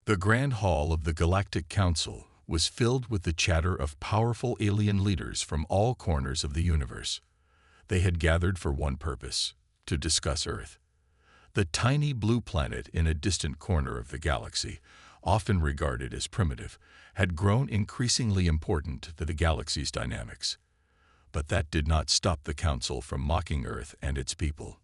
The Grand Hall of the Galactic Council was filled with the chatter of powerful alien leaders from all corners of the universe. They had gathered for one purpose: to discuss Earth. The tiny blue planet in a distant corner of the galaxy, often regarded as primitive, had grown increasingly important to the galaxy's dynamics. But that did not stop the Council from mocking Earth and its people.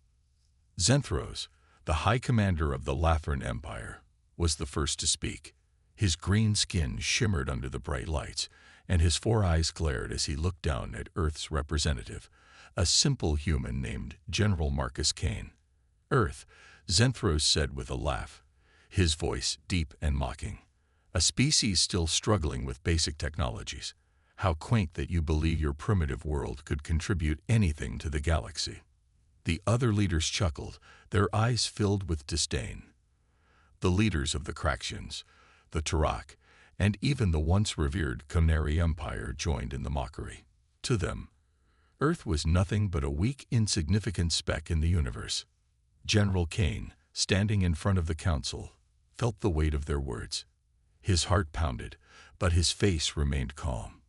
Zenthros, the High Commander of the Lathran Empire, was the first to speak. His green skin shimmered under the bright lights, and his 4 eyes glared as he looked down at Earth's representative, a simple human named General Marcus Kane. "Earth," Zenthros said with a laugh, his voice deep and mocking. "A species still struggling with basic technologies. How quaint that you believe your primitive world could contribute anything to the galaxy." The other leaders chuckled, their eyes filled with disdain. The leaders of the Craxians, the Turok, and even the once revered Conari Empire joined in the mockery. To them, Earth was nothing but a weak, insignificant speck in the universe. General Kane, standing in front of the council, felt the weight of their words. His heart pounded, but his face remained calm.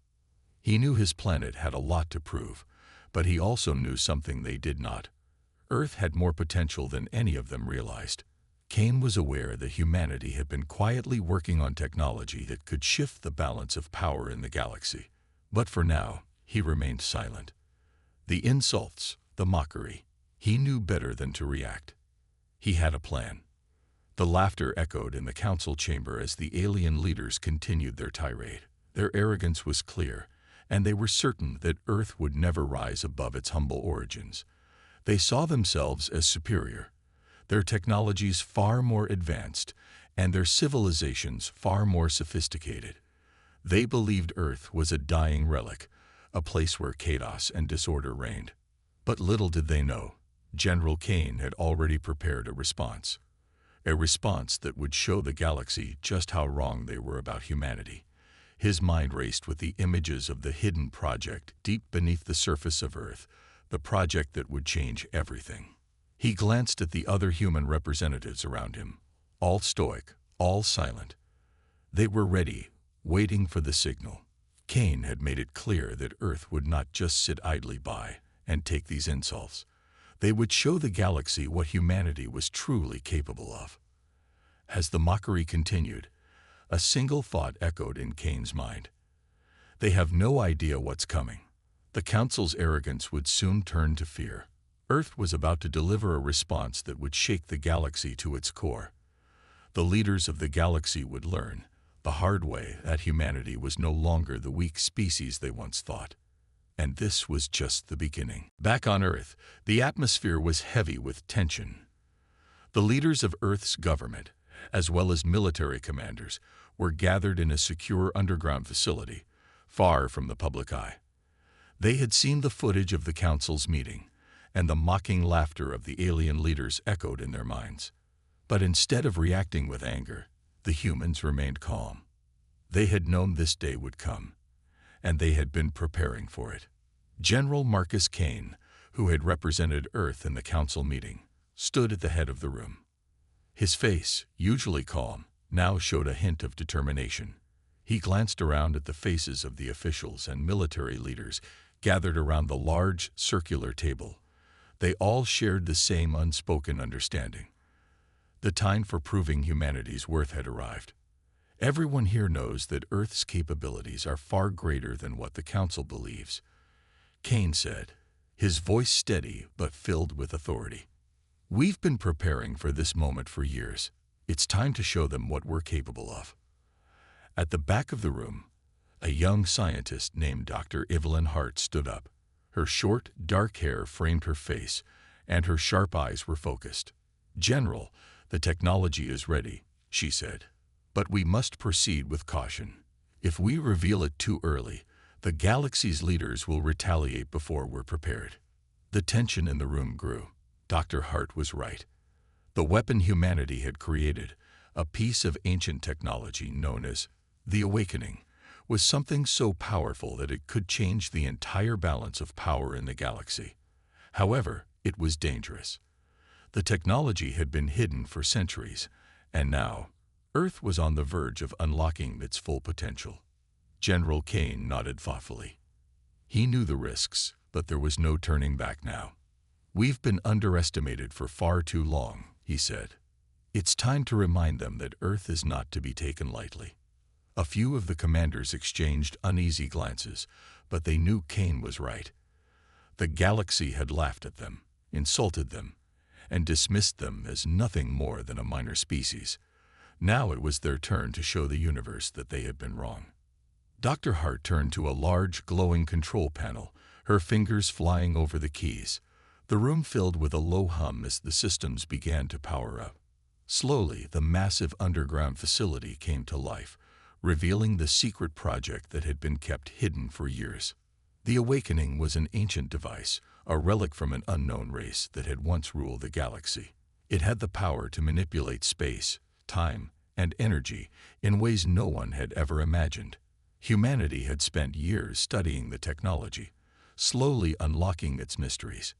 He knew his planet had a lot to prove, but he also knew something they did not. Earth had more potential than any of them realized. Kane was aware that humanity had been quietly working on technology that could shift the balance of power in the galaxy. But for now, he remained silent. The insults, the mockery, he knew better than to react. He had a plan. The laughter echoed in the council chamber as the alien leaders continued their tirade. Their arrogance was clear, and they were certain that Earth would never rise above its humble origins. They saw themselves as superior, their technologies far more advanced, and their civilizations far more sophisticated. They believed Earth was a dying relic, a place where chaos and disorder reigned. But little did they know, General Kane had already prepared a response that would show the galaxy just how wrong they were about humanity. His mind raced with the images of the hidden project deep beneath the surface of Earth, the project that would change everything. He glanced at the other human representatives around him, all stoic, all silent. They were ready, waiting for the signal. Kane had made it clear that Earth would not just sit idly by and take these insults. They would show the galaxy what humanity was truly capable of. As the mockery continued, a single thought echoed in Kane's mind. They have no idea what's coming. The Council's arrogance would soon turn to fear. Earth was about to deliver a response that would shake the galaxy to its core. The leaders of the galaxy would learn, the hard way, that humanity was no longer the weak species they once thought. And this was just the beginning. Back on Earth, the atmosphere was heavy with tension. The leaders of Earth's government, as well as military commanders, were gathered in a secure underground facility, far from the public eye. They had seen the footage of the Council's meeting, and the mocking laughter of the alien leaders echoed in their minds. But instead of reacting with anger, the humans remained calm. They had known this day would come, and they had been preparing for it. General Marcus Kane, who had represented Earth in the Council meeting, stood at the head of the room. His face, usually calm, now showed a hint of determination. He glanced around at the faces of the officials and military leaders gathered around the large, circular table. They all shared the same unspoken understanding. The time for proving humanity's worth had arrived. Everyone here knows that Earth's capabilities are far greater than what the Council believes, Kane said, his voice steady but filled with authority. "We've been preparing for this moment for years. It's time to show them what we're capable of." At the back of the room, a young scientist named Dr. Evelyn Hart stood up. Her short, dark hair framed her face, and her sharp eyes were focused. "General, the technology is ready," she said. "But we must proceed with caution. If we reveal it too early, the galaxy's leaders will retaliate before we're prepared." The tension in the room grew. Dr. Hart was right. The weapon humanity had created, a piece of ancient technology known as the Awakening, was something so powerful that it could change the entire balance of power in the galaxy. However, it was dangerous. The technology had been hidden for centuries, and now Earth was on the verge of unlocking its full potential. General Kane nodded thoughtfully. He knew the risks, but there was no turning back now. "We've been underestimated for far too long," he said. "It's time to remind them that Earth is not to be taken lightly." A few of the commanders exchanged uneasy glances, but they knew Kane was right. The galaxy had laughed at them, insulted them, and dismissed them as nothing more than a minor species. Now it was their turn to show the universe that they had been wrong. Dr. Hart turned to a large, glowing control panel, her fingers flying over the keys. The room filled with a low hum as the systems began to power up. Slowly, the massive underground facility came to life, revealing the secret project that had been kept hidden for years. The Awakening was an ancient device, a relic from an unknown race that had once ruled the galaxy. It had the power to manipulate space, time, and energy in ways no one had ever imagined. Humanity had spent years studying the technology, slowly unlocking its mysteries.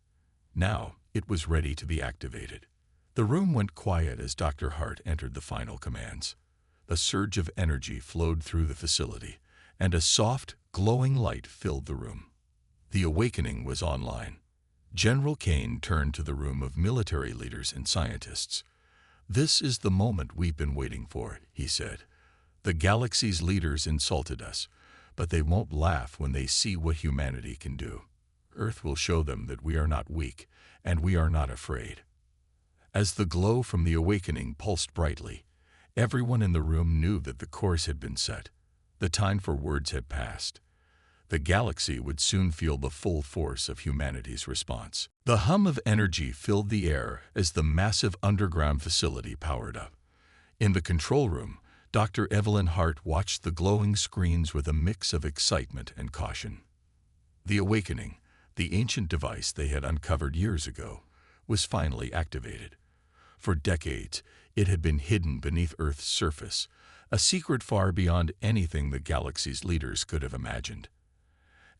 Now, it was ready to be activated. The room went quiet as Dr. Hart entered the final commands. A surge of energy flowed through the facility, and a soft, glowing light filled the room. The Awakening was online. General Kane turned to the room of military leaders and scientists. "This is the moment we've been waiting for," he said. "The galaxy's leaders insulted us, but they won't laugh when they see what humanity can do. Earth will show them that we are not weak, and we are not afraid." As the glow from the Awakening pulsed brightly, everyone in the room knew that the course had been set. The time for words had passed. The galaxy would soon feel the full force of humanity's response. The hum of energy filled the air as the massive underground facility powered up. In the control room, Dr. Evelyn Hart watched the glowing screens with a mix of excitement and caution. The Awakening, the ancient device they had uncovered years ago, was finally activated. For decades, it had been hidden beneath Earth's surface, a secret far beyond anything the galaxy's leaders could have imagined.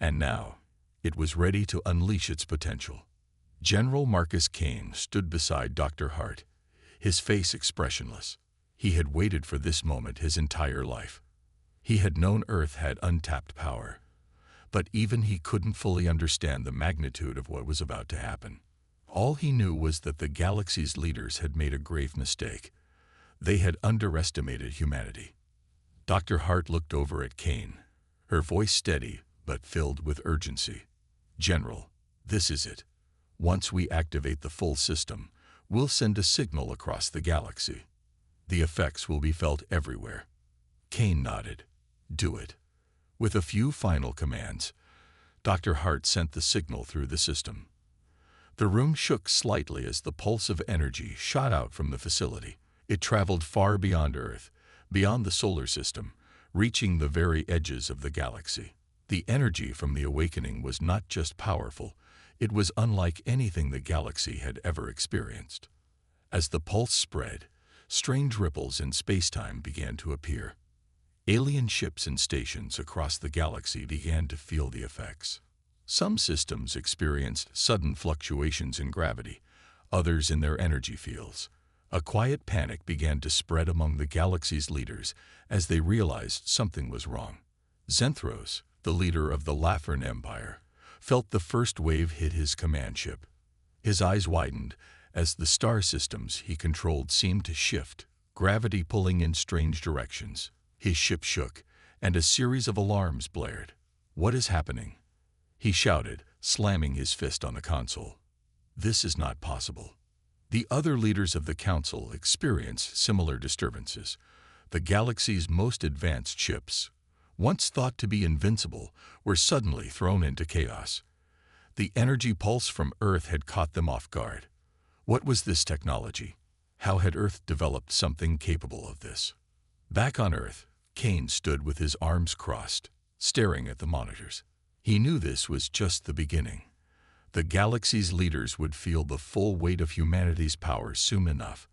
And now, it was ready to unleash its potential. General Marcus Kane stood beside Dr. Hart, his face expressionless. He had waited for this moment his entire life. He had known Earth had untapped power, but even he couldn't fully understand the magnitude of what was about to happen. All he knew was that the galaxy's leaders had made a grave mistake. They had underestimated humanity. Dr. Hart looked over at Kane, her voice steady but filled with urgency. "General, this is it. Once we activate the full system, we'll send a signal across the galaxy. The effects will be felt everywhere." Kane nodded. "Do it." With a few final commands, Dr. Hart sent the signal through the system. The room shook slightly as the pulse of energy shot out from the facility. It traveled far beyond Earth, beyond the solar system, reaching the very edges of the galaxy. The energy from the Awakening was not just powerful, it was unlike anything the galaxy had ever experienced. As the pulse spread, strange ripples in space-time began to appear. Alien ships and stations across the galaxy began to feel the effects. Some systems experienced sudden fluctuations in gravity, others in their energy fields. A quiet panic began to spread among the galaxy's leaders as they realized something was wrong. Zenthros, the leader of the Lafern Empire, felt the first wave hit his command ship. His eyes widened as the star systems he controlled seemed to shift, gravity pulling in strange directions. His ship shook, and a series of alarms blared. "What is happening?" he shouted, slamming his fist on the console. "This is not possible." The other leaders of the council experienced similar disturbances. The galaxy's most advanced ships, once thought to be invincible, were suddenly thrown into chaos. The energy pulse from Earth had caught them off guard. What was this technology? How had Earth developed something capable of this? Back on Earth, Kane stood with his arms crossed, staring at the monitors. He knew this was just the beginning. The galaxy's leaders would feel the full weight of humanity's power soon enough.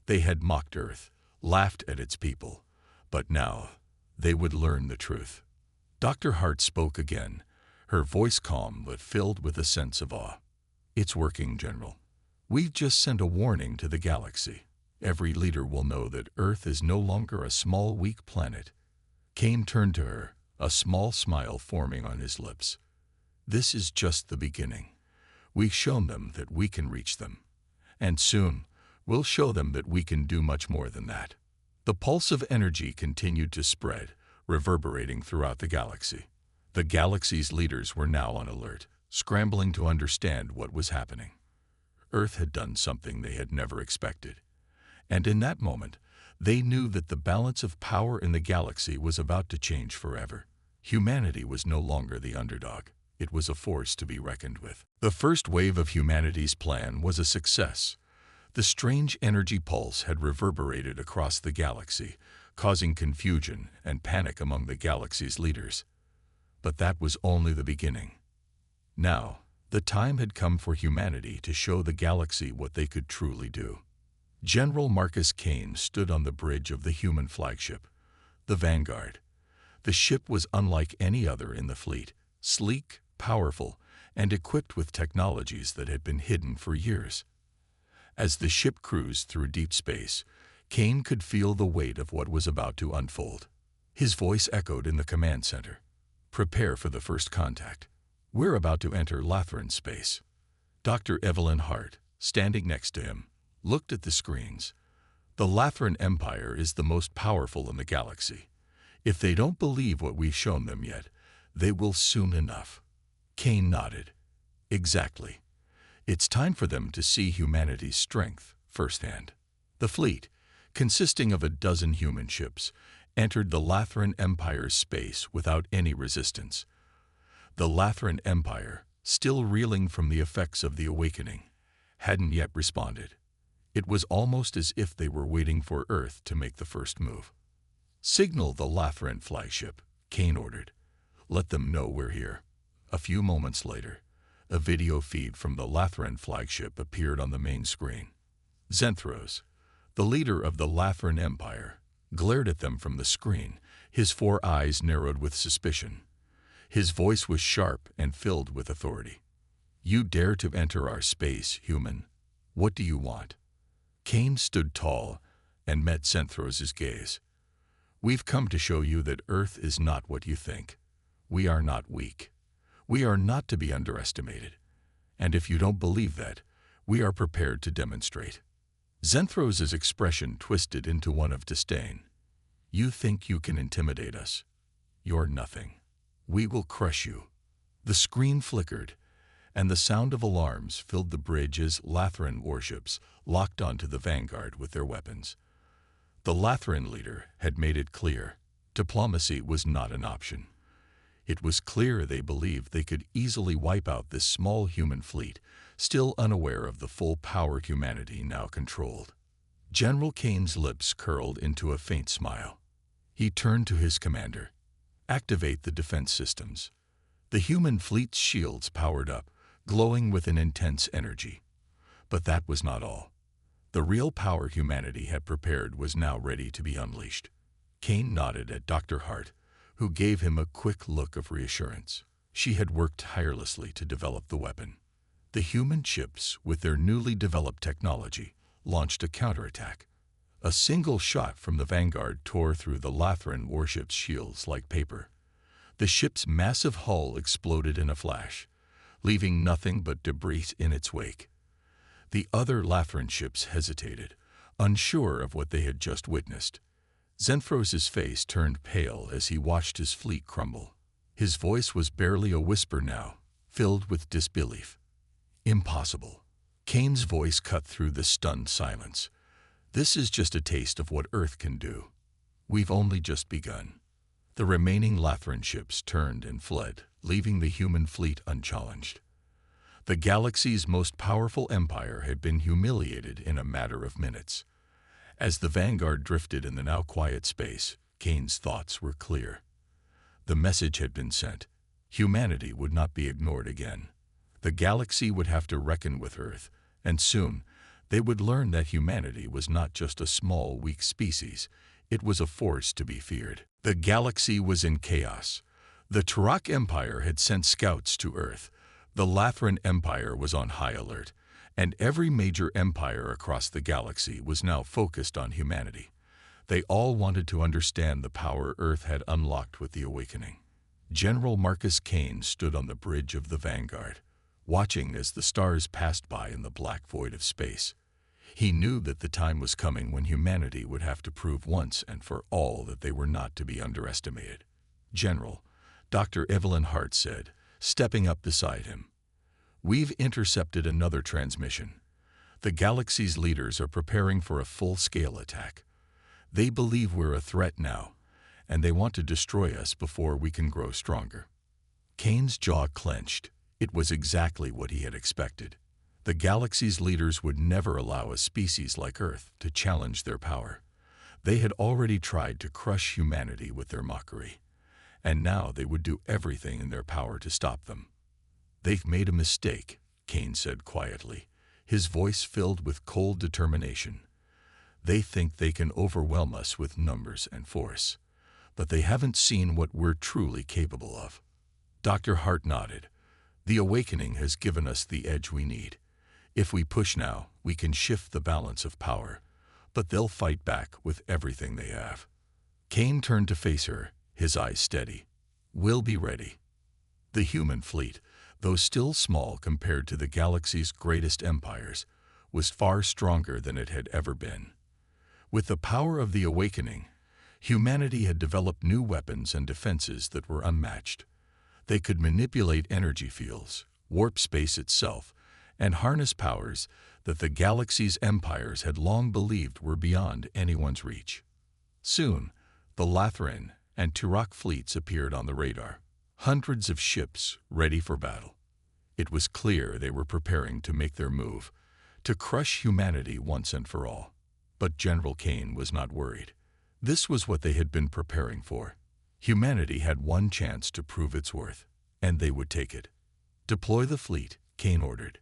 They had mocked Earth, laughed at its people, but now they would learn the truth. Dr. Hart spoke again, her voice calm but filled with a sense of awe. "It's working, General. We've just sent a warning to the galaxy. Every leader will know that Earth is no longer a small, weak planet. Kane turned to her, a small smile forming on his lips. This is just the beginning. We've shown them that we can reach them. And soon, we'll show them that we can do much more than that. The pulse of energy continued to spread, reverberating throughout the galaxy. The galaxy's leaders were now on alert, scrambling to understand what was happening. Earth had done something they had never expected. And in that moment, they knew that the balance of power in the galaxy was about to change forever. Humanity was no longer the underdog. It was a force to be reckoned with. The first wave of humanity's plan was a success. The strange energy pulse had reverberated across the galaxy, causing confusion and panic among the galaxy's leaders. But that was only the beginning. Now, the time had come for humanity to show the galaxy what they could truly do. General Marcus Kane stood on the bridge of the human flagship, the Vanguard. The ship was unlike any other in the fleet, sleek, powerful, and equipped with technologies that had been hidden for years. As the ship cruised through deep space, Kane could feel the weight of what was about to unfold. His voice echoed in the command center. Prepare for the first contact. We're about to enter Lathran space. Dr. Evelyn Hart, standing next to him, looked at the screens. The Lathran Empire is the most powerful in the galaxy. If they don't believe what we've shown them yet, they will soon enough. Kane nodded. Exactly. It's time for them to see humanity's strength firsthand. The fleet, consisting of a dozen human ships, entered the Lathran Empire's space without any resistance. The Lathran Empire, still reeling from the effects of the awakening, hadn't yet responded. It was almost as if they were waiting for Earth to make the first move. Signal the Lathran flagship, Kane ordered. Let them know we're here. A few moments later, a video feed from the Lathran flagship appeared on the main screen. Zenthros, the leader of the Lathran Empire, glared at them from the screen, his 4 eyes narrowed with suspicion. His voice was sharp and filled with authority. You dare to enter our space, human. What do you want? Kane stood tall and met Zenthros' gaze. We've come to show you that Earth is not what you think. We are not weak. We are not to be underestimated. And if you don't believe that, we are prepared to demonstrate. Zenthros' expression twisted into one of disdain. You think you can intimidate us? You're nothing. We will crush you. The screen flickered, and the sound of alarms filled the bridge as Lathran warships locked onto the Vanguard with their weapons. The Lathran leader had made it clear diplomacy was not an option. It was clear they believed they could easily wipe out this small human fleet, still unaware of the full power humanity now controlled. General Kane's lips curled into a faint smile. He turned to his commander. Activate the defense systems. The human fleet's shields powered up, glowing with an intense energy. But that was not all. The real power humanity had prepared was now ready to be unleashed. Kane nodded at Dr. Hart, who gave him a quick look of reassurance. She had worked tirelessly to develop the weapon. The human ships, with their newly developed technology, launched a counterattack. A single shot from the Vanguard tore through the Lathran warship's shields like paper. The ship's massive hull exploded in a flash, leaving nothing but debris in its wake. The other Lathran ships hesitated, unsure of what they had just witnessed. Zenthros' face turned pale as he watched his fleet crumble. His voice was barely a whisper now, filled with disbelief. Impossible. Kane's voice cut through the stunned silence. This is just a taste of what Earth can do. We've only just begun. The remaining Lathran ships turned and fled, leaving the human fleet unchallenged. The galaxy's most powerful empire had been humiliated in a matter of minutes. As the Vanguard drifted in the now quiet space, Kane's thoughts were clear. The message had been sent. Humanity would not be ignored again. The galaxy would have to reckon with Earth, and soon they would learn that humanity was not just a small, weak species. It was a force to be feared. The galaxy was in chaos. The Turok Empire had sent scouts to Earth. The Lathran Empire was on high alert, and every major empire across the galaxy was now focused on humanity. They all wanted to understand the power Earth had unlocked with the awakening. General Marcus Kane stood on the bridge of the Vanguard, watching as the stars passed by in the black void of space. He knew that the time was coming when humanity would have to prove once and for all that they were not to be underestimated. "General," Dr. Evelyn Hart said, stepping up beside him, "we've intercepted another transmission. The galaxy's leaders are preparing for a full-scale attack. They believe we're a threat now, and they want to destroy us before we can grow stronger." Kane's jaw clenched. It was exactly what he had expected. The galaxy's leaders would never allow a species like Earth to challenge their power. They had already tried to crush humanity with their mockery, and now they would do everything in their power to stop them. "They've made a mistake," Kane said quietly, his voice filled with cold determination. "They think they can overwhelm us with numbers and force, but they haven't seen what we're truly capable of." Dr. Hart nodded. "The awakening has given us the edge we need. If we push now, we can shift the balance of power, but they'll fight back with everything they have." Kane turned to face her, his eyes steady. "We'll be ready." The human fleet, though still small compared to the galaxy's greatest empires, was far stronger than it had ever been. With the power of the awakening, humanity had developed new weapons and defenses that were unmatched. They could manipulate energy fields, warp space itself, and harness powers that the galaxy's empires had long believed were beyond anyone's reach. Soon, the Lathran and Turok fleets appeared on the radar, hundreds of ships ready for battle. It was clear they were preparing to make their move, to crush humanity once and for all. But General Kane was not worried. This was what they had been preparing for. Humanity had one chance to prove its worth, and they would take it. "Deploy the fleet," Kane ordered.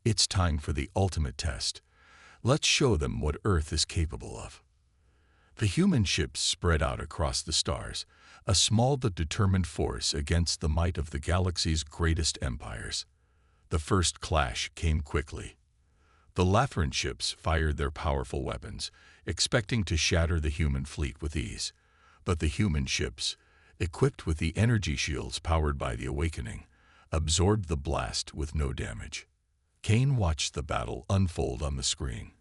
"It's time for the ultimate test. Let's show them what Earth is capable of." The human ships spread out across the stars, a small but determined force against the might of the galaxy's greatest empires. The first clash came quickly. The Lathran ships fired their powerful weapons, expecting to shatter the human fleet with ease. But the human ships, equipped with the energy shields powered by the awakening, absorbed the blast with no damage. Kane watched the battle unfold on the screen.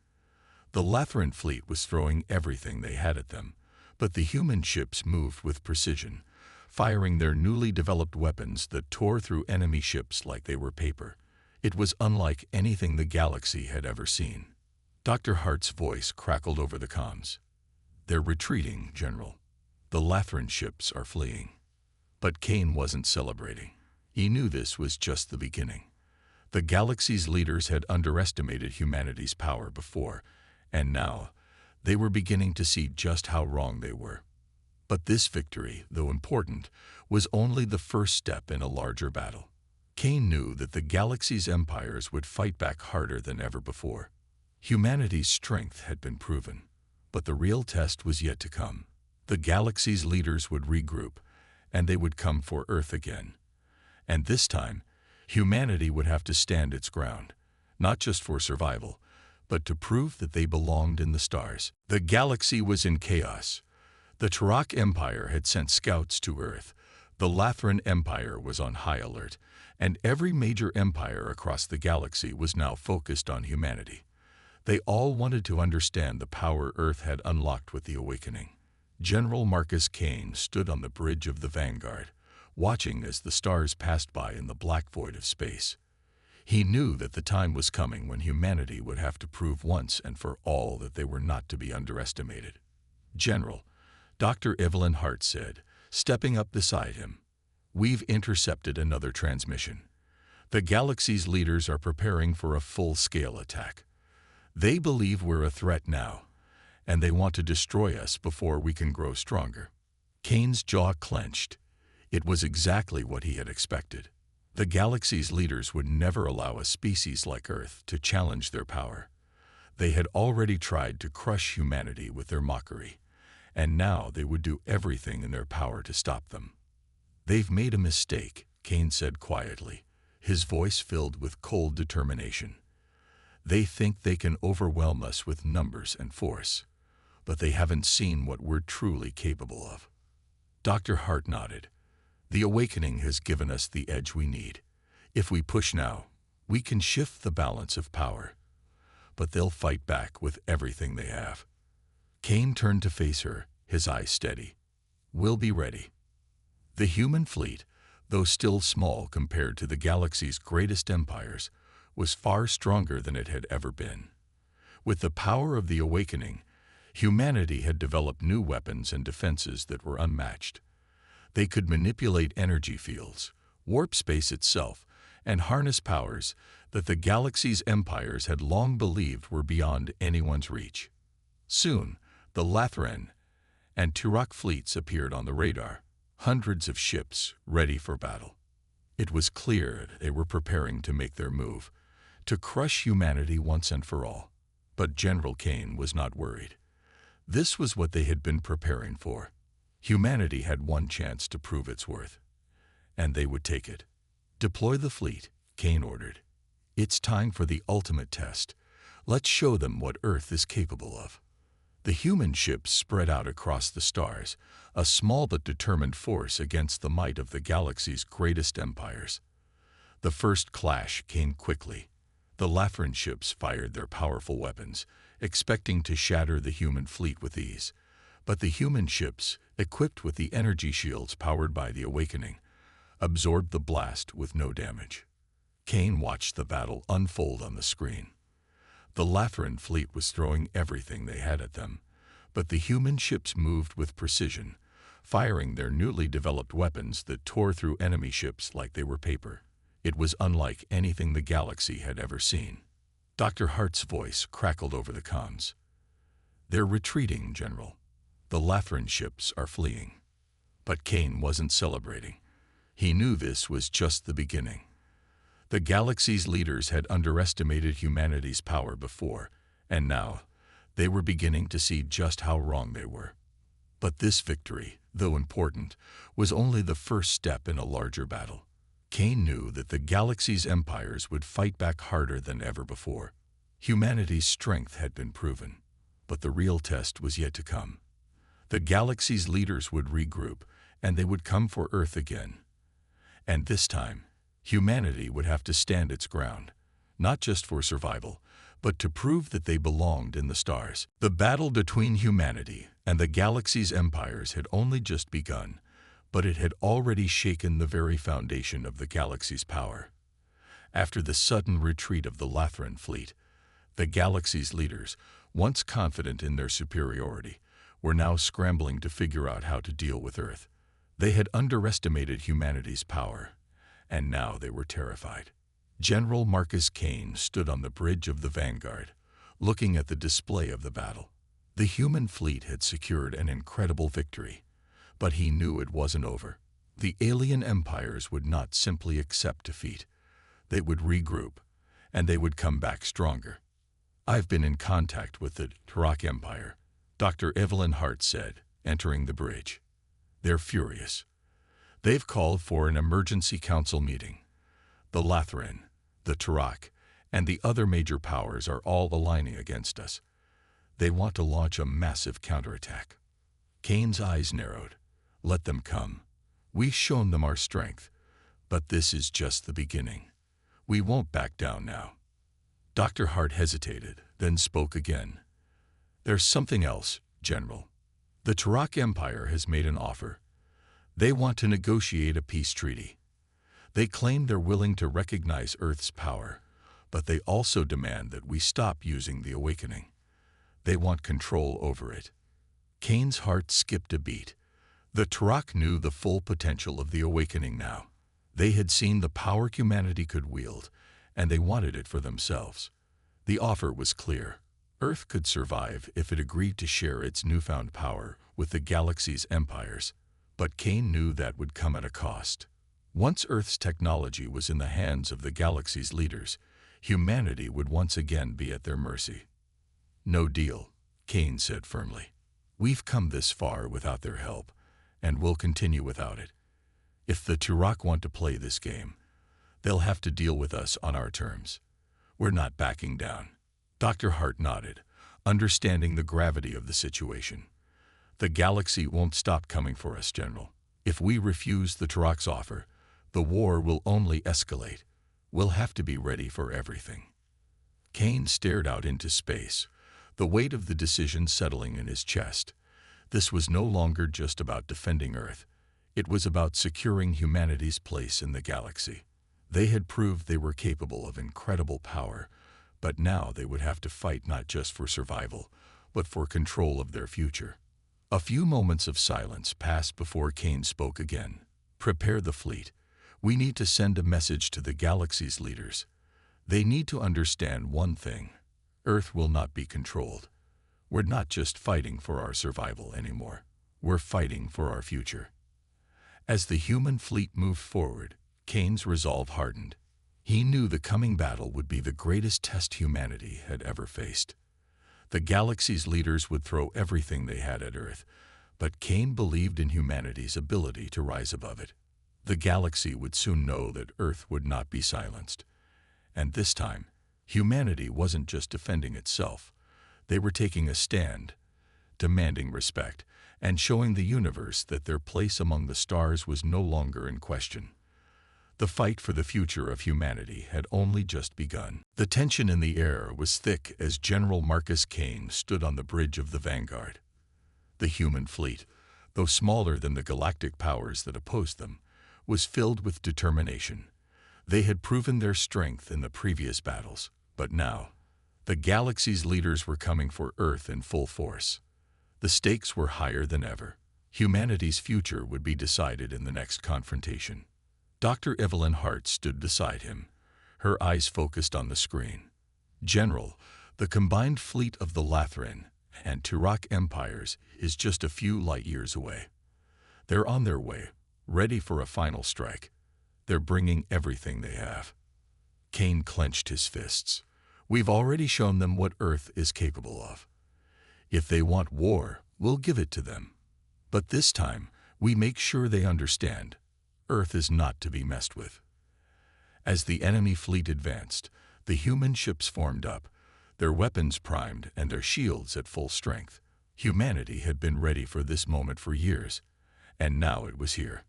The Lathran fleet was throwing everything they had at them, but the human ships moved with precision, firing their newly developed weapons that tore through enemy ships like they were paper. It was unlike anything the galaxy had ever seen. Dr. Hart's voice crackled over the comms. "They're retreating, General. The Lathran ships are fleeing." But Kane wasn't celebrating. He knew this was just the beginning. The galaxy's leaders had underestimated humanity's power before, and now they were beginning to see just how wrong they were. But this victory, though important, was only the first step in a larger battle. Kane knew that the galaxy's empires would fight back harder than ever before. Humanity's strength had been proven, but the real test was yet to come. The galaxy's leaders would regroup, and they would come for Earth again. And this time, humanity would have to stand its ground, not just for survival, but to prove that they belonged in the stars. The galaxy was in chaos. The Turok Empire had sent scouts to Earth. The Lathran Empire was on high alert, and every major empire across the galaxy was now focused on humanity. They all wanted to understand the power Earth had unlocked with the awakening. General Marcus Kane stood on the bridge of the Vanguard, watching as the stars passed by in the black void of space. He knew that the time was coming when humanity would have to prove once and for all that they were not to be underestimated. "General," Dr. Evelyn Hart said, stepping up beside him, "we've intercepted another transmission. The galaxy's leaders are preparing for a full-scale attack. They believe we're a threat now, and they want to destroy us before we can grow stronger." Kane's jaw clenched. It was exactly what he had expected. The galaxy's leaders would never allow a species like Earth to challenge their power. They had already tried to crush humanity with their mockery, and now they would do everything in their power to stop them. "They've made a mistake," Kane said quietly, his voice filled with cold determination. They think they can overwhelm us with numbers and force, but they haven't seen what we're truly capable of. Dr. Hart nodded. The awakening has given us the edge we need. If we push now, we can shift the balance of power. But they'll fight back with everything they have. Kane turned to face her, his eyes steady. We'll be ready. The human fleet, though still small compared to the galaxy's greatest empires, was far stronger than it had ever been. With the power of the awakening, humanity had developed new weapons and defenses that were unmatched. They could manipulate energy fields, warp space itself, and harness powers that the galaxy's empires had long believed were beyond anyone's reach. Soon, the Lathren and Turok fleets appeared on the radar, hundreds of ships ready for battle. It was clear they were preparing to make their move, to crush humanity once and for all. But General Kane was not worried. This was what they had been preparing for. Humanity had one chance to prove its worth, and they would take it. Deploy the fleet, Kane ordered. It's time for the ultimate test. Let's show them what Earth is capable of. The human ships spread out across the stars, a small but determined force against the might of the galaxy's greatest empires. The first clash came quickly. The Lathren ships fired their powerful weapons, expecting to shatter the human fleet with ease. But the human ships, equipped with the energy shields powered by the awakening, absorbed the blast with no damage. Kane watched the battle unfold on the screen. The Lathren fleet was throwing everything they had at them, but the human ships moved with precision, firing their newly developed weapons that tore through enemy ships like they were paper. It was unlike anything the galaxy had ever seen. Dr. Hart's voice crackled over the comms. They're retreating, General. The Lathren ships are fleeing. But Kane wasn't celebrating. He knew this was just the beginning. The galaxy's leaders had underestimated humanity's power before, and now they were beginning to see just how wrong they were. But this victory, though important, was only the first step in a larger battle. Kane knew that the galaxy's empires would fight back harder than ever before. Humanity's strength had been proven, but the real test was yet to come. The galaxy's leaders would regroup, and they would come for Earth again. And this time, humanity would have to stand its ground, not just for survival, but to prove that they belonged in the stars. The battle between humanity and the galaxy's empires had only just begun, but it had already shaken the very foundation of the galaxy's power. After the sudden retreat of the Lathren fleet, the galaxy's leaders, once confident in their superiority, were now scrambling to figure out how to deal with Earth. They had underestimated humanity's power, and now they were terrified. General Marcus Kane stood on the bridge of the Vanguard, looking at the display of the battle. The human fleet had secured an incredible victory, but he knew it wasn't over. The alien empires would not simply accept defeat. They would regroup, and they would come back stronger. I've been in contact with the Turok Empire, Dr. Evelyn Hart said, entering the bridge. They're furious. They've called for an emergency council meeting. The Lathren, the Turok, and the other major powers are all aligning against us. They want to launch a massive counterattack. Kane's eyes narrowed. Let them come. We've shown them our strength, but this is just the beginning. We won't back down now. Dr. Hart hesitated, then spoke again. There's something else, General. The Turok Empire has made an offer. They want to negotiate a peace treaty. They claim they're willing to recognize Earth's power, but they also demand that we stop using the awakening. They want control over it. Kane's heart skipped a beat. The Turok knew the full potential of the awakening now. They had seen the power humanity could wield, and they wanted it for themselves. The offer was clear. Earth could survive if it agreed to share its newfound power with the galaxy's empires, but Kane knew that would come at a cost. Once Earth's technology was in the hands of the galaxy's leaders, humanity would once again be at their mercy. No deal, Kane said firmly. We've come this far without their help, and we'll continue without it. If the Turok want to play this game, they'll have to deal with us on our terms. We're not backing down. Dr. Hart nodded, understanding the gravity of the situation. The galaxy won't stop coming for us, General. If we refuse the Turok's offer, the war will only escalate. We'll have to be ready for everything. Kane stared out into space, the weight of the decision settling in his chest. This was no longer just about defending Earth. It was about securing humanity's place in the galaxy. They had proved they were capable of incredible power, but now they would have to fight not just for survival, but for control of their future. A few moments of silence passed before Kane spoke again. Prepare the fleet. We need to send a message to the galaxy's leaders. They need to understand one thing. Earth will not be controlled. We're not just fighting for our survival anymore. We're fighting for our future. As the human fleet moved forward, Kane's resolve hardened. He knew the coming battle would be the greatest test humanity had ever faced. The galaxy's leaders would throw everything they had at Earth, but Kane believed in humanity's ability to rise above it. The galaxy would soon know that Earth would not be silenced. And this time, humanity wasn't just defending itself. They were taking a stand, demanding respect, and showing the universe that their place among the stars was no longer in question. The fight for the future of humanity had only just begun. The tension in the air was thick as General Marcus Kane stood on the bridge of the Vanguard. The human fleet, though smaller than the galactic powers that opposed them, was filled with determination. They had proven their strength in the previous battles, but now, the galaxy's leaders were coming for Earth in full force. The stakes were higher than ever. Humanity's future would be decided in the next confrontation. Dr. Evelyn Hart stood beside him, her eyes focused on the screen. General, the combined fleet of the Lathrin and Turok empires is just a few light years away. They're on their way, ready for a final strike. They're bringing everything they have. Kane clenched his fists. We've already shown them what Earth is capable of. If they want war, we'll give it to them. But this time, we make sure they understand. Earth is not to be messed with. As the enemy fleet advanced, the human ships formed up, their weapons primed and their shields at full strength. Humanity had been ready for this moment for years, and now it was here.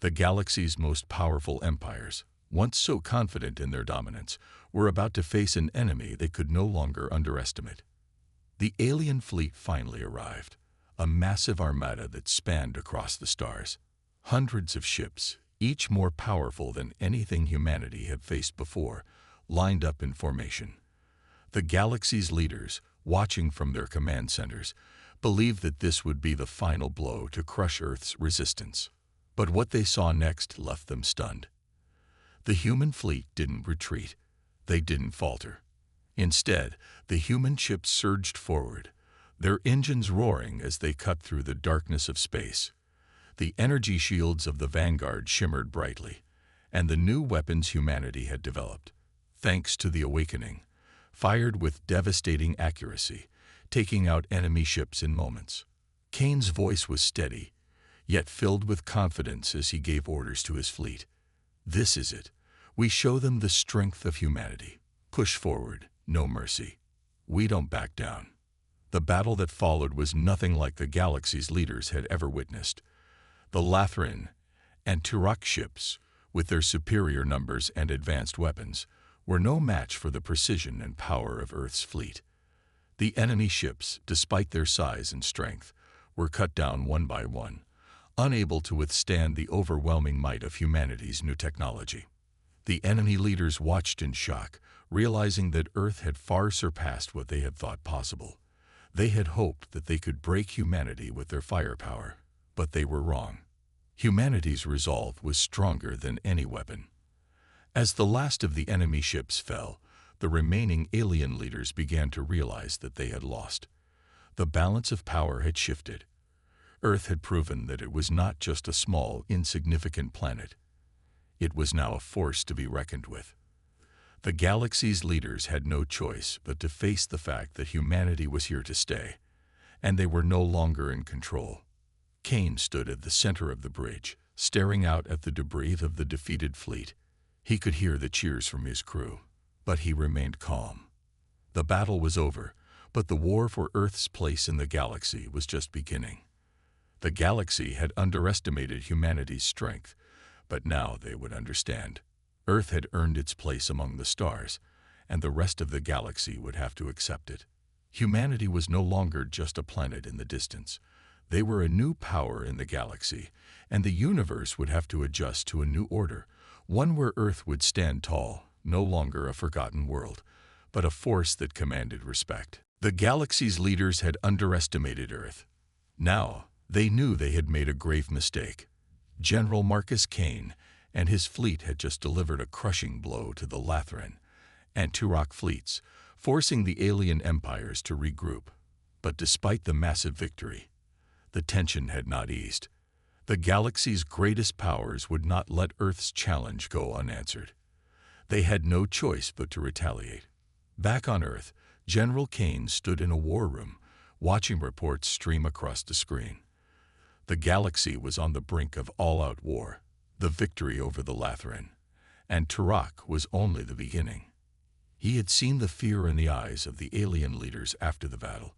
The galaxy's most powerful empires, once so confident in their dominance, were about to face an enemy they could no longer underestimate. The alien fleet finally arrived, a massive armada that spanned across the stars. Hundreds of ships, each more powerful than anything humanity had faced before, lined up in formation. The galaxy's leaders, watching from their command centers, believed that this would be the final blow to crush Earth's resistance. But what they saw next left them stunned. The human fleet didn't retreat. They didn't falter. Instead, the human ships surged forward, their engines roaring as they cut through the darkness of space. The energy shields of the Vanguard shimmered brightly, and the new weapons humanity had developed, thanks to the awakening, fired with devastating accuracy, taking out enemy ships in moments. Kane's voice was steady, yet filled with confidence as he gave orders to his fleet. This is it. We show them the strength of humanity. Push forward, no mercy. We don't back down. The battle that followed was nothing like the galaxy's leaders had ever witnessed. The Lathrin and Turok ships, with their superior numbers and advanced weapons, were no match for the precision and power of Earth's fleet. The enemy ships, despite their size and strength, were cut down one by one, unable to withstand the overwhelming might of humanity's new technology. The enemy leaders watched in shock, realizing that Earth had far surpassed what they had thought possible. They had hoped that they could break humanity with their firepower, but they were wrong. Humanity's resolve was stronger than any weapon. As the last of the enemy ships fell, the remaining alien leaders began to realize that they had lost. The balance of power had shifted. Earth had proven that it was not just a small, insignificant planet. It was now a force to be reckoned with. The galaxy's leaders had no choice but to face the fact that humanity was here to stay, and they were no longer in control. Kane stood at the center of the bridge, staring out at the debris of the defeated fleet. He could hear the cheers from his crew, but he remained calm. The battle was over, but the war for Earth's place in the galaxy was just beginning. The galaxy had underestimated humanity's strength, but now they would understand. Earth had earned its place among the stars, and the rest of the galaxy would have to accept it. Humanity was no longer just a planet in the distance. They were a new power in the galaxy, and the universe would have to adjust to a new order, one where Earth would stand tall, no longer a forgotten world, but a force that commanded respect. The galaxy's leaders had underestimated Earth. Now, they knew they had made a grave mistake. General Marcus Kane and his fleet had just delivered a crushing blow to the Lathran and Turok fleets, forcing the alien empires to regroup. But despite the massive victory, the tension had not eased. The galaxy's greatest powers would not let Earth's challenge go unanswered. They had no choice but to retaliate. Back on Earth, General Kane stood in a war room, watching reports stream across the screen. The galaxy was on the brink of all-out war. The victory over the Lathran and Turok was only the beginning. He had seen the fear in the eyes of the alien leaders after the battle,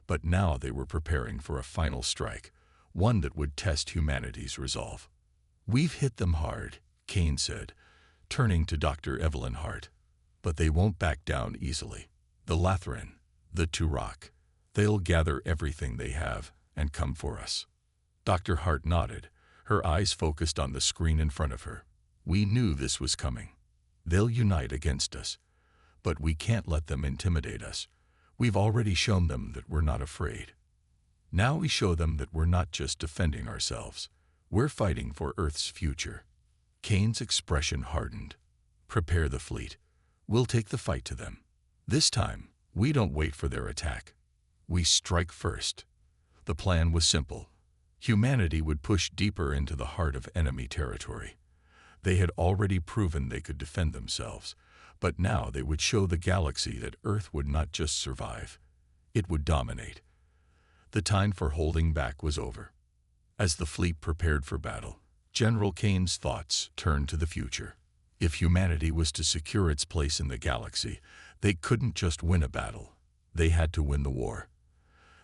but now they were preparing for a final strike, one that would test humanity's resolve. "We've hit them hard," Kane said, turning to Dr. Evelyn Hart. "But they won't back down easily. The Lathran, the Turok, they'll gather everything they have and come for us." Dr. Hart nodded, her eyes focused on the screen in front of her. "We knew this was coming. They'll unite against us, but we can't let them intimidate us. We've already shown them that we're not afraid. Now we show them that we're not just defending ourselves. We're fighting for Earth's future." Kane's expression hardened. "Prepare the fleet. We'll take the fight to them. This time, we don't wait for their attack. We strike first." The plan was simple. Humanity would push deeper into the heart of enemy territory. They had already proven they could defend themselves, but now they would show the galaxy that Earth would not just survive, it would dominate. The time for holding back was over. As the fleet prepared for battle, General Kane's thoughts turned to the future. If humanity was to secure its place in the galaxy, they couldn't just win a battle. They had to win the war.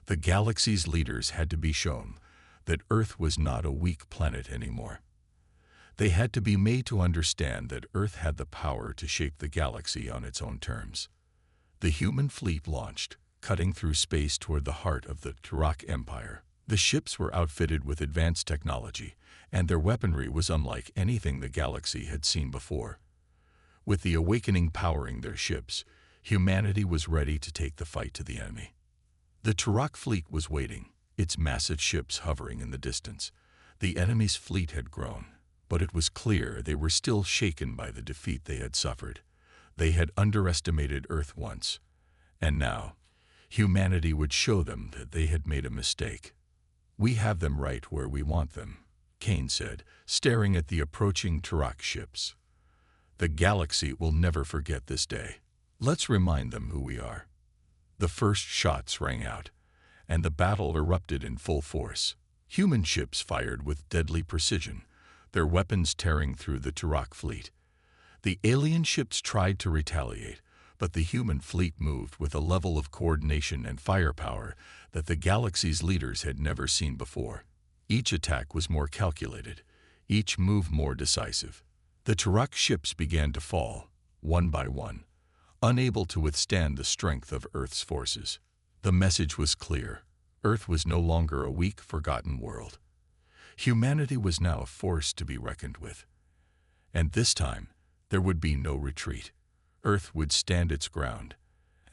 The galaxy's leaders had to be shown that Earth was not a weak planet anymore. They had to be made to understand that Earth had the power to shape the galaxy on its own terms. The human fleet launched, cutting through space toward the heart of the Turok Empire. The ships were outfitted with advanced technology, and their weaponry was unlike anything the galaxy had seen before. With the awakening powering their ships, humanity was ready to take the fight to the enemy. The Turok fleet was waiting, its massive ships hovering in the distance. The enemy's fleet had grown, but it was clear they were still shaken by the defeat they had suffered. They had underestimated Earth once, and now, humanity would show them that they had made a mistake. "We have them right where we want them," Kane said, staring at the approaching Turok ships. "The galaxy will never forget this day. Let's remind them who we are." The first shots rang out, and the battle erupted in full force. Human ships fired with deadly precision, their weapons tearing through the Turok fleet. The alien ships tried to retaliate, but the human fleet moved with a level of coordination and firepower that the galaxy's leaders had never seen before. Each attack was more calculated, each move more decisive. The Turok ships began to fall, one by one, unable to withstand the strength of Earth's forces. The message was clear. Earth was no longer a weak, forgotten world. Humanity was now a force to be reckoned with. And this time, there would be no retreat. Earth would stand its ground,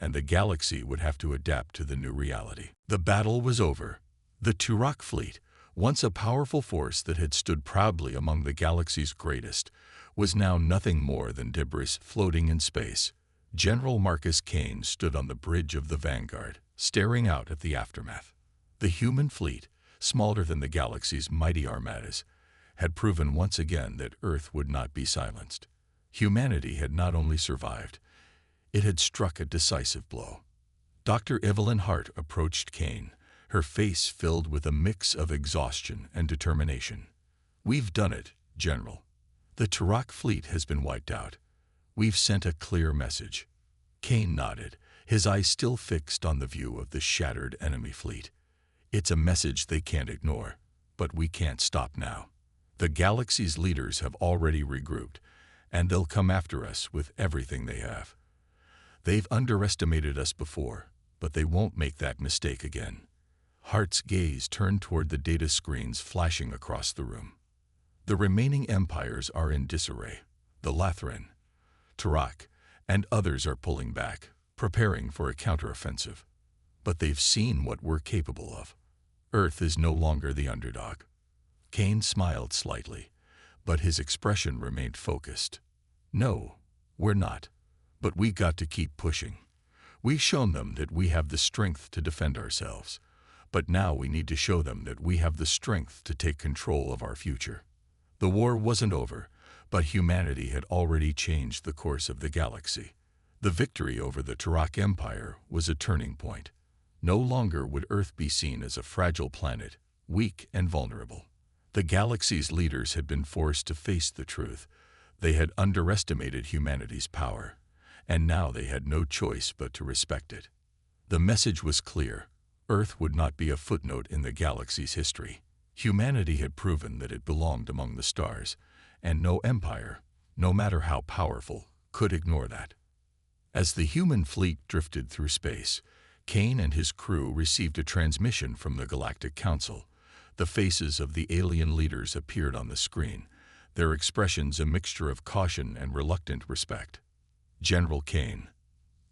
and the galaxy would have to adapt to the new reality. The battle was over. The Turok fleet, once a powerful force that had stood proudly among the galaxy's greatest, was now nothing more than debris floating in space. General Marcus Kane stood on the bridge of the Vanguard, staring out at the aftermath. The human fleet, smaller than the galaxy's mighty armadas, had proven once again that Earth would not be silenced. Humanity had not only survived, it had struck a decisive blow. Dr. Evelyn Hart approached Kane, her face filled with a mix of exhaustion and determination. "We've done it, General. The Turok fleet has been wiped out. We've sent a clear message." Kane nodded, his eyes still fixed on the view of the shattered enemy fleet. It's a message they can't ignore, but we can't stop now. The galaxy's leaders have already regrouped, and they'll come after us with everything they have. They've underestimated us before, but they won't make that mistake again. Hart's gaze turned toward the data screens flashing across the room. The remaining empires are in disarray. The Lathran, Tarak, and others are pulling back, preparing for a counteroffensive. But they've seen what we're capable of. Earth is no longer the underdog. Kane smiled slightly, but his expression remained focused. No, we're not. But we got to keep pushing. We've shown them that we have the strength to defend ourselves. But now we need to show them that we have the strength to take control of our future. The war wasn't over, but humanity had already changed the course of the galaxy. The victory over the Tarak Empire was a turning point. No longer would Earth be seen as a fragile planet, weak and vulnerable. The galaxy's leaders had been forced to face the truth. They had underestimated humanity's power, and now they had no choice but to respect it. The message was clear. Earth would not be a footnote in the galaxy's history. Humanity had proven that it belonged among the stars, and no empire, no matter how powerful, could ignore that. As the human fleet drifted through space, Kane and his crew received a transmission from the Galactic Council. The faces of the alien leaders appeared on the screen, their expressions a mixture of caution and reluctant respect. General Kane,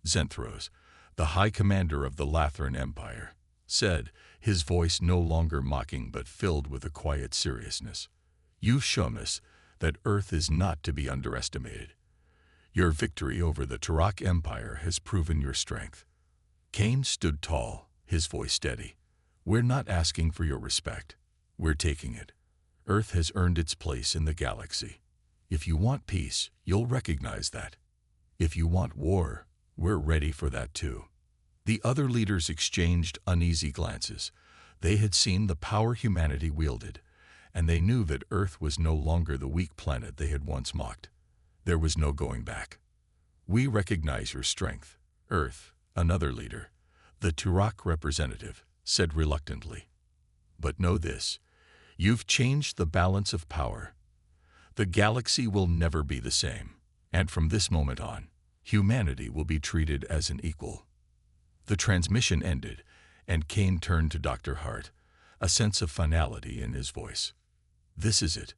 Zenthros, the High Commander of the Lathran Empire, said, his voice no longer mocking but filled with a quiet seriousness. You've shown us that Earth is not to be underestimated. Your victory over the Tarak Empire has proven your strength. Kane stood tall, his voice steady. We're not asking for your respect. We're taking it. Earth has earned its place in the galaxy. If you want peace, you'll recognize that. If you want war, we're ready for that too. The other leaders exchanged uneasy glances. They had seen the power humanity wielded, and they knew that Earth was no longer the weak planet they had once mocked. There was no going back. We recognize your strength, Earth, another leader, the Tarak representative, said reluctantly. But know this, you've changed the balance of power. The galaxy will never be the same, and from this moment on, humanity will be treated as an equal. The transmission ended, and Kane turned to Dr. Hart, a sense of finality in his voice. This is it.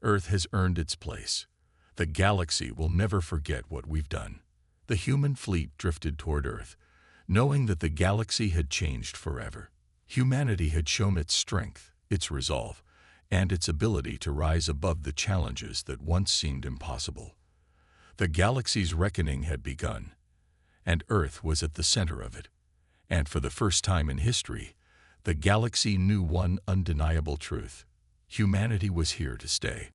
Earth has earned its place. The galaxy will never forget what we've done. The human fleet drifted toward Earth, knowing that the galaxy had changed forever. Humanity had shown its strength, its resolve, and its ability to rise above the challenges that once seemed impossible. The galaxy's reckoning had begun, and Earth was at the center of it. And for the first time in history, the galaxy knew one undeniable truth. Humanity was here to stay.